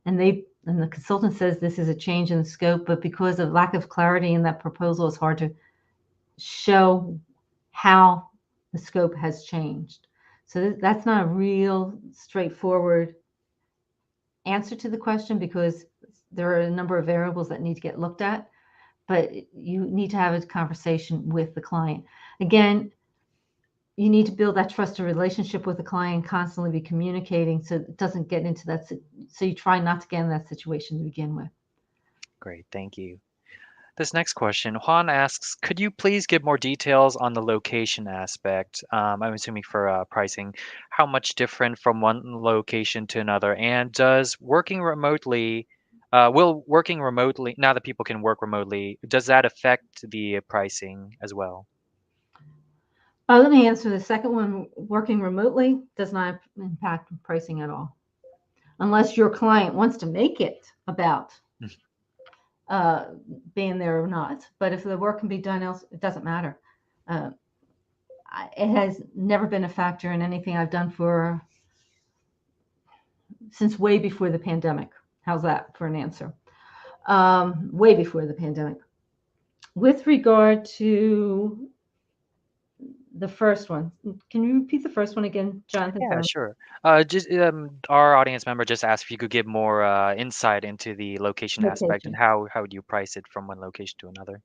and the consultant says this is a change in scope, but because of lack of clarity in that proposal, it's hard to show how the scope has changed. So that's not a real straightforward answer to the question, because there are a number of variables that need to get looked at, but you need to have a conversation with the client. Again, you need to build that trusted relationship with the client, constantly be communicating so it doesn't get into that, so you try not to get in that situation to begin with. Great, thank you. This next question, Juan asks, could you please give more details on the location aspect? I'm assuming for pricing, how much different from one location to another? And does working remotely, will working remotely, now that people can work remotely, does that affect the pricing as well? Let me answer the second one. Working remotely does not impact pricing at all, unless your client wants to make it about being there or not. But if the work can be done else, it doesn't matter. It has never been a factor in anything I've done since way before the pandemic. How's that for an answer? Way before the pandemic. With regard to the first one, can you repeat the first one again, Jonathan? Yeah, sure. Just our audience member just asked if you could give more insight into the location aspect and Location. how would you price it from one location to another?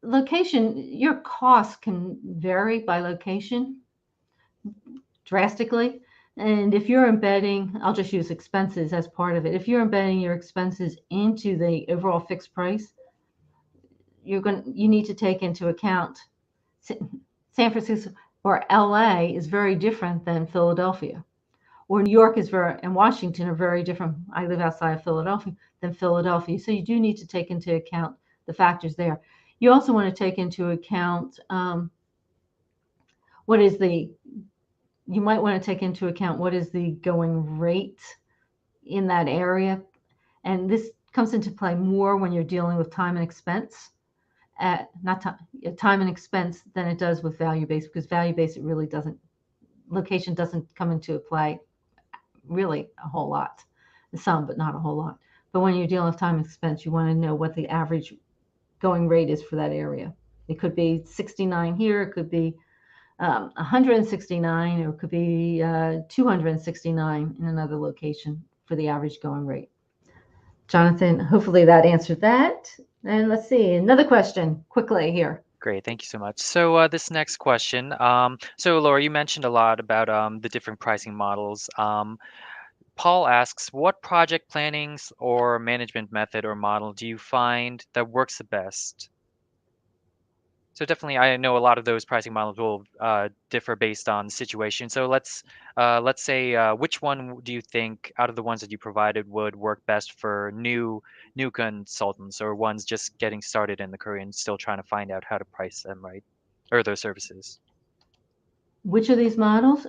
Location, your costs can vary by location drastically. And if you're embedding, I'll just use expenses as part of it. If you're embedding your expenses into the overall fixed price, you need to take into account San Francisco or LA is very different than Philadelphia, or New York and Washington are very different. I live outside of Philadelphia than Philadelphia. So you do need to take into account the factors there. You also want to take into account you might want to take into account what is the going rate in that area. And this comes into play more when you're dealing with time and expense, not time and expense than it does with value-based, because value-based, location doesn't come into play really a whole lot. Some, but not a whole lot. But when you're dealing with time and expense, you want to know what the average going rate is for that area. It could be 69 here, it could be 169, or it could be 269 in another location for the average going rate. Jonathan, hopefully that answered that. And let's see, another question quickly here. Great, thank you so much. So this next question, so Laura, you mentioned a lot about the different pricing models. Paul asks, what project plannings or management method or model do you find that works the best? So definitely, I know a lot of those pricing models will differ based on the situation. So let's say which one do you think out of the ones that you provided would work best for new consultants or ones just getting started in the career and still trying to find out how to price them right or their services? Which of these models?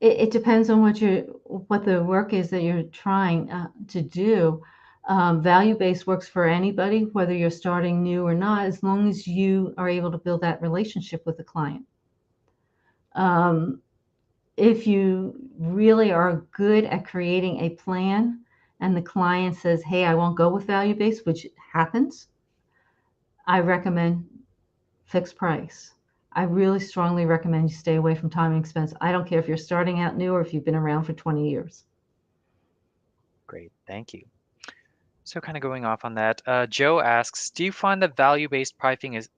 It depends on what the work is that you're trying to do. Value-based works for anybody, whether you're starting new or not, as long as you are able to build that relationship with the client. If you really are good at creating a plan and the client says, hey, I won't go with value-based, which happens, I recommend fixed price. I really strongly recommend you stay away from time and expense. I don't care if you're starting out new or if you've been around for 20 years. Great, thank you. So kind of going off on that, Joe asks, do you find that value-based pricing is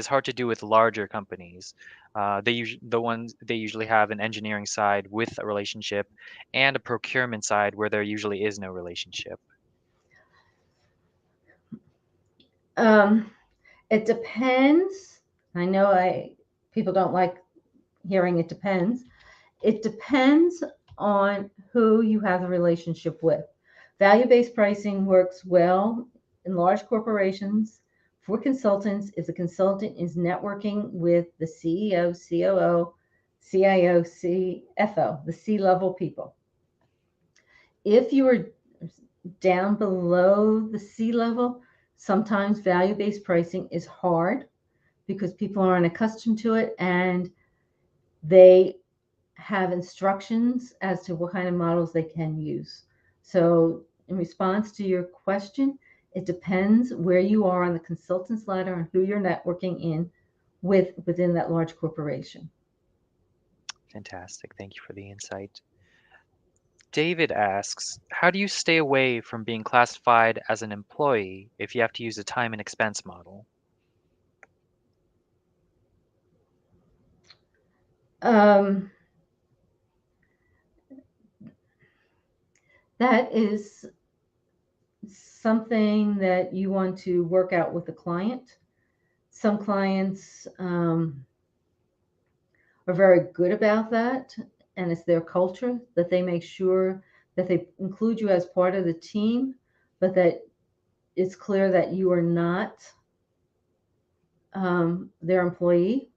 hard to do with larger companies? They usually have an engineering side with a relationship and a procurement side where there usually is no relationship. It depends. I know people don't like hearing it depends. It depends on who you have the relationship with. Value-based pricing works well in large corporations for consultants if the consultant is networking with the CEO, COO, CIO, CFO, the C-level people. If you are down below the C-level, sometimes value-based pricing is hard because people aren't accustomed to it and they have instructions as to what kind of models they can use. So in response to your question, it depends where you are on the consultant's ladder and who you're networking in within that large corporation. Fantastic. Thank you for the insight. David asks, how do you stay away from being classified as an employee if you have to use a time and expense model? Um, that is something that you want to work out with the client. Some clients are very good about that, and it's their culture that they make sure that they include you as part of the team, but that it's clear that you are not their employee.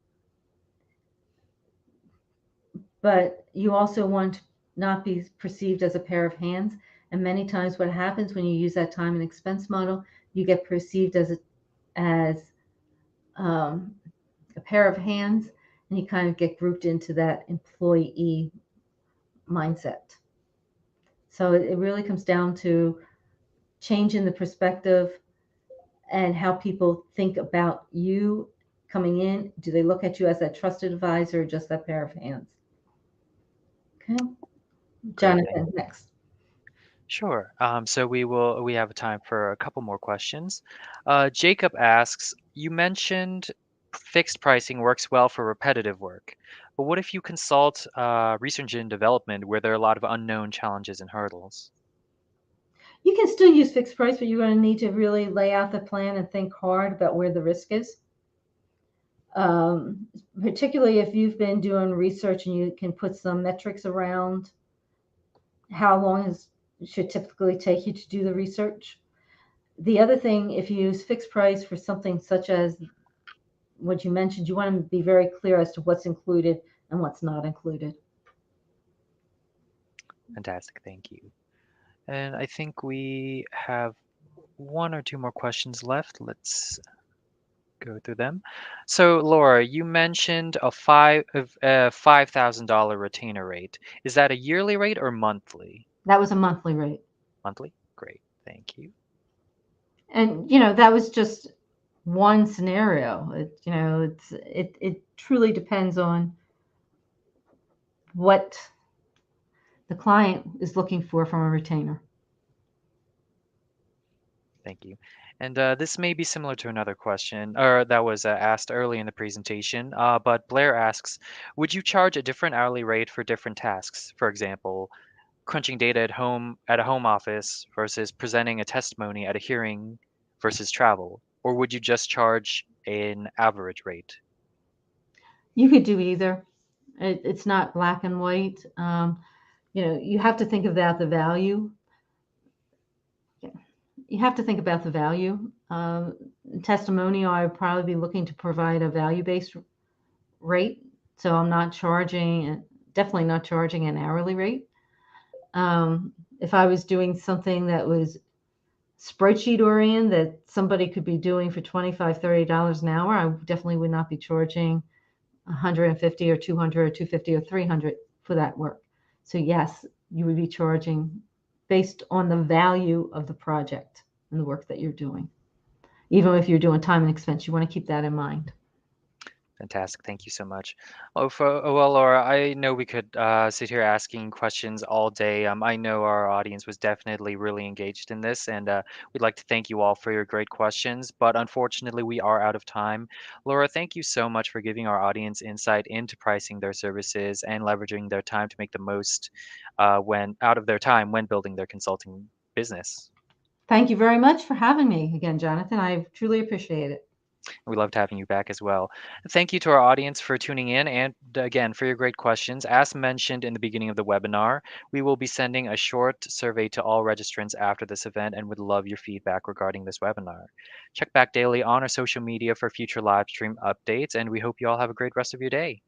But you also want to not be perceived as a pair of hands. And many times, what happens when you use that time and expense model, you get perceived as a pair of hands, and you kind of get grouped into that employee mindset. So it really comes down to changing the perspective and how people think about you coming in. Do they look at you as that trusted advisor or just that pair of hands? Okay. Great, thank Jonathan, you. next. Sure. So we have time for a couple more questions. Jacob asks, you mentioned fixed pricing works well for repetitive work, but what if you consult research and development where there are a lot of unknown challenges and hurdles? You can still use fixed price, but you're going to need to really lay out the plan and think hard about where the risk is. Particularly if you've been doing research and you can put some metrics around how long it should typically take you to do the research. The other thing, if you use fixed price for something such as what you mentioned, you want to be very clear as to what's included and what's not included. Fantastic, thank you. And I think we have one or two more questions left. Let's go through them. So, Laura, you mentioned a $5,000 retainer rate. Is that a yearly rate or monthly? That was a monthly rate. Monthly? Great, thank you. And, that was just one scenario. It truly depends on what the client is looking for from a retainer. Thank you. And this may be similar to another question, or that was asked early in the presentation. But Blair asks, would you charge a different hourly rate for different tasks? For example, crunching data at a home office versus presenting a testimony at a hearing versus travel? Or would you just charge an average rate? You could do either. It's not black and white. You have to think about the value. You have to think about the value. Testimonial, I would probably be looking to provide a value-based rate. So I'm not charging, definitely not charging an hourly rate. If I was doing something that was spreadsheet oriented that somebody could be doing for $25, $30 an hour, I definitely would not be charging 150 or 200 or 250 or 300 for that work. So yes, you would be charging based on the value of the project and the work that you're doing. Even if you're doing time and expense, you want to keep that in mind. Fantastic. Thank you so much. Well, Laura, I know we could sit here asking questions all day. I know our audience was definitely really engaged in this, and we'd like to thank you all for your great questions. But unfortunately, we are out of time. Laura, thank you so much for giving our audience insight into pricing their services and leveraging their time to make the most when out of their time when building their consulting business. Thank you very much for having me again, Jonathan. I truly appreciate it. We loved having you back as well. Thank you to our audience for tuning in and again for your great questions. As mentioned in the beginning of the webinar, we will be sending a short survey to all registrants after this event and would love your feedback regarding this webinar. Check back daily on our social media for future live stream updates, and we hope you all have a great rest of your day.